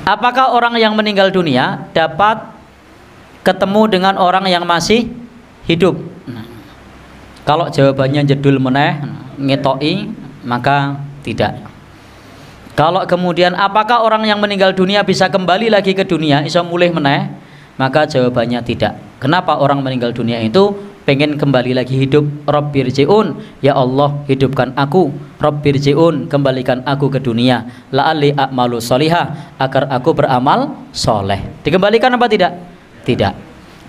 Apakah orang yang meninggal dunia dapat ketemu dengan orang yang masih hidup? Kalau jawabannya jedul meneh, ngetoi, maka tidak. Kalau kemudian apakah orang yang meninggal dunia bisa kembali lagi ke dunia, iso mulih meneh, maka jawabannya tidak. Kenapa orang meninggal dunia itu pengen kembali lagi hidup? Rabbirji'un, ya Allah hidupkan aku. Rabbirji'un, kembalikan aku ke dunia. La'alli a'malu sholihah, agar aku beramal soleh. Dikembalikan apa tidak? Tidak.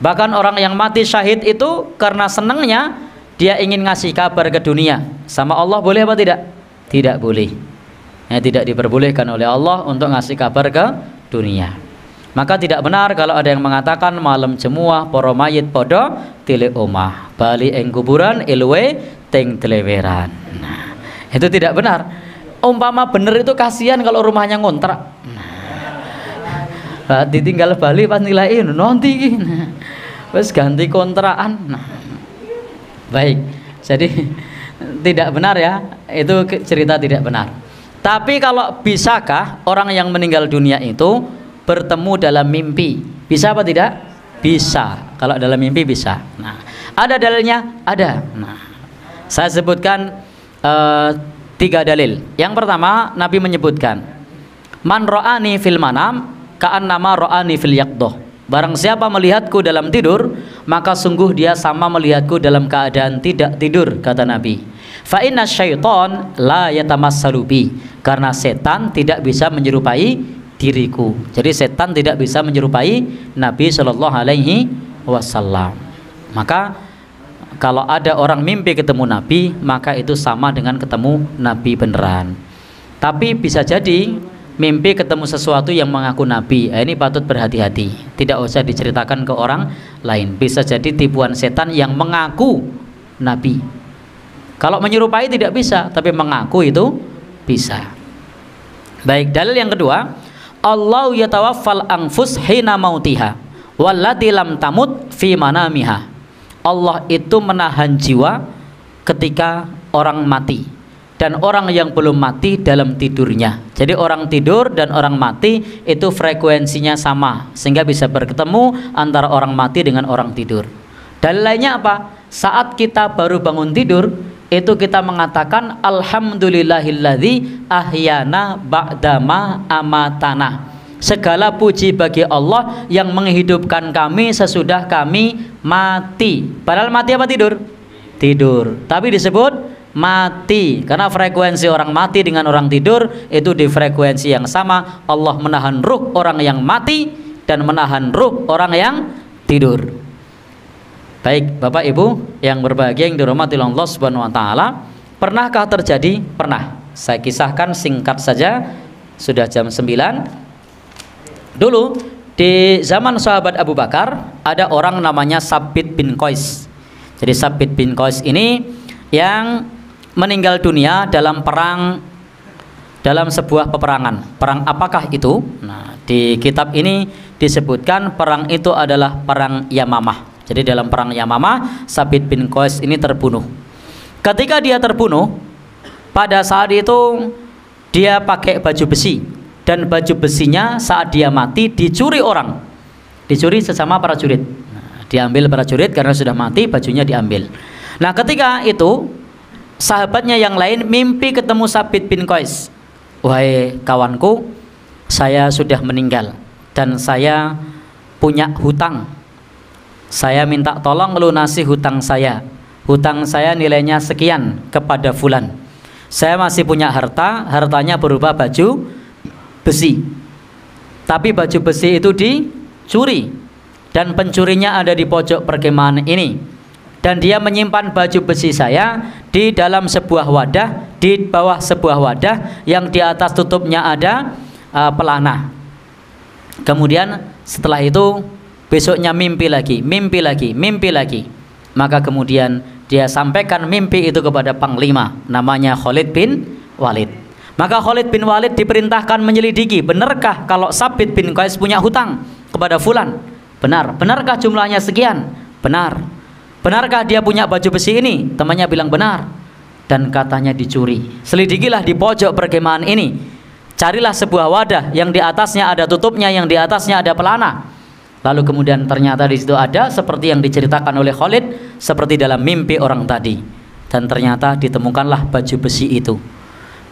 Bahkan orang yang mati syahid itu karena senangnya dia ingin ngasih kabar ke dunia. Sama Allah boleh apa tidak? Tidak boleh. Tidak diperbolehkan oleh Allah untuk ngasih kabar ke dunia. Maka tidak benar kalau ada yang mengatakan malam jemuah para mayit podo tile omah bali ing kuburan ilwe teng teleweran. Nah, itu tidak benar. Umpama bener itu kasihan kalau rumahnya ngontrak. Nah, ditinggal bali pas nilai nanti wes ganti kontrakan. Nah, baik. Jadi tidak benar ya, itu cerita tidak benar. Tapi kalau bisakah orang yang meninggal dunia itu bertemu dalam mimpi? Bisa apa tidak? Bisa. Kalau dalam mimpi bisa. Nah, ada dalilnya? Ada. Nah, saya sebutkan 3 dalil. Yang pertama, Nabi menyebutkan, man ra'ani fil manam ka'annama ra'ani fil yaqdah. Barang siapa melihatku dalam tidur, maka sungguh dia sama melihatku dalam keadaan tidak tidur, kata Nabi. Fa inna syaiton la yatamassalu bi, karena setan tidak bisa menyerupai diriku. Jadi setan tidak bisa menyerupai Nabi Shallallahu Alaihi Wasallam. Maka kalau ada orang mimpi ketemu Nabi, maka itu sama dengan ketemu Nabi beneran. Tapi bisa jadi mimpi ketemu sesuatu yang mengaku Nabi. Ini patut berhati-hati. Tidak usah diceritakan ke orang lain. Bisa jadi tipuan setan yang mengaku Nabi. Kalau menyerupai tidak bisa, tapi mengaku itu bisa. Baik, dalil yang kedua, Allah yatawaffal anfus hina mautiha wallati lam tamut fi manamiha. Allah itu menahan jiwa ketika orang mati, dan orang yang belum mati dalam tidurnya. Jadi orang tidur dan orang mati itu frekuensinya sama, sehingga bisa bertemu antara orang mati dengan orang tidur. Dalil lainnya apa? Saat kita baru bangun tidur, itu kita mengatakan alhamdulillahilladzi ahyana ba'dama amatana. Segala puji bagi Allah yang menghidupkan kami sesudah kami mati. Padahal mati apa tidur? Tidur. Tapi disebut mati karena frekuensi orang mati dengan orang tidur itu di frekuensi yang sama. Allah menahan ruh orang yang mati dan menahan ruh orang yang tidur. Baik, Bapak Ibu yang berbahagia yang dirahmati Allah Subhanahu wa taala, pernahkah terjadi? Pernah. Saya kisahkan singkat saja, sudah jam 9. Dulu di zaman sahabat Abu Bakar ada orang namanya Sabit bin Qais. Jadi Sabit bin Qais ini yang meninggal dunia dalam perang, dalam sebuah peperangan. Perang apakah itu? Nah, di kitab ini disebutkan perang itu adalah perang Yamamah. Jadi dalam perang Yamamah, Sabit bin Qais ini terbunuh. Ketika dia terbunuh, pada saat itu dia pakai baju besi, dan baju besinya saat dia mati dicuri orang, dicuri sesama prajurit. Nah, diambil prajurit karena sudah mati, bajunya diambil. Nah, ketika itu sahabatnya yang lain mimpi ketemu Sabit bin Qais. Wahai kawanku, saya sudah meninggal dan saya punya hutang. Saya minta tolong lunasi hutang saya. Hutang saya nilainya sekian kepada fulan. Saya masih punya harta, hartanya berupa baju besi. Tapi baju besi itu dicuri dan pencurinya ada di pojok perkemahan ini. Dan dia menyimpan baju besi saya di dalam sebuah wadah, di bawah sebuah wadah yang di atas tutupnya ada pelana. Kemudian setelah itu besoknya mimpi lagi. Maka kemudian dia sampaikan mimpi itu kepada panglima namanya Khalid bin Walid. Maka Khalid bin Walid diperintahkan menyelidiki, benarkah kalau Sabit bin Qais punya hutang kepada fulan? Benar. Benarkah jumlahnya sekian? Benar. Benarkah dia punya baju besi ini? Temannya bilang benar. Dan katanya dicuri. Selidikilah di pojok perkemahan ini. Carilah sebuah wadah yang di atasnya ada tutupnya, yang di atasnya ada pelana. Lalu kemudian ternyata di situ ada seperti yang diceritakan oleh Khalid, seperti dalam mimpi orang tadi. Dan ternyata ditemukanlah baju besi itu.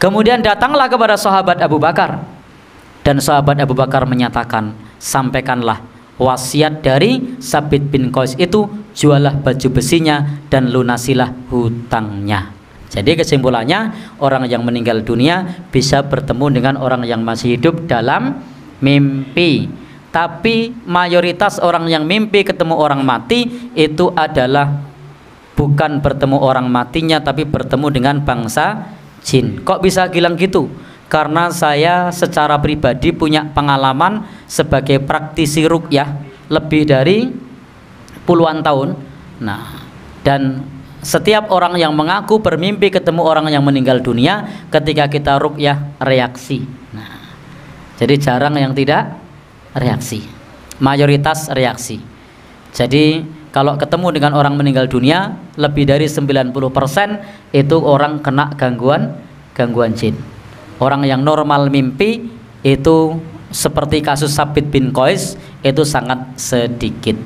Kemudian datanglah kepada sahabat Abu Bakar, dan sahabat Abu Bakar menyatakan, sampaikanlah wasiat dari Sabit bin Qais itu, jualah baju besinya dan lunasilah hutangnya. Jadi kesimpulannya, orang yang meninggal dunia bisa bertemu dengan orang yang masih hidup dalam mimpi. Tapi mayoritas orang yang mimpi ketemu orang mati itu adalah bukan bertemu orang matinya, tapi bertemu dengan bangsa jin. Kok bisa bilang gitu? Karena saya secara pribadi punya pengalaman sebagai praktisi ruqyah lebih dari puluhan tahun. Nah, dan setiap orang yang mengaku bermimpi ketemu orang yang meninggal dunia, ketika kita ruqyah reaksi. Nah, jadi jarang yang tidak reaksi, mayoritas reaksi. Jadi kalau ketemu dengan orang meninggal dunia, lebih dari 90% itu orang kena gangguan jin. Orang yang normal mimpi itu seperti kasus Sabit bin Qais itu sangat sedikit.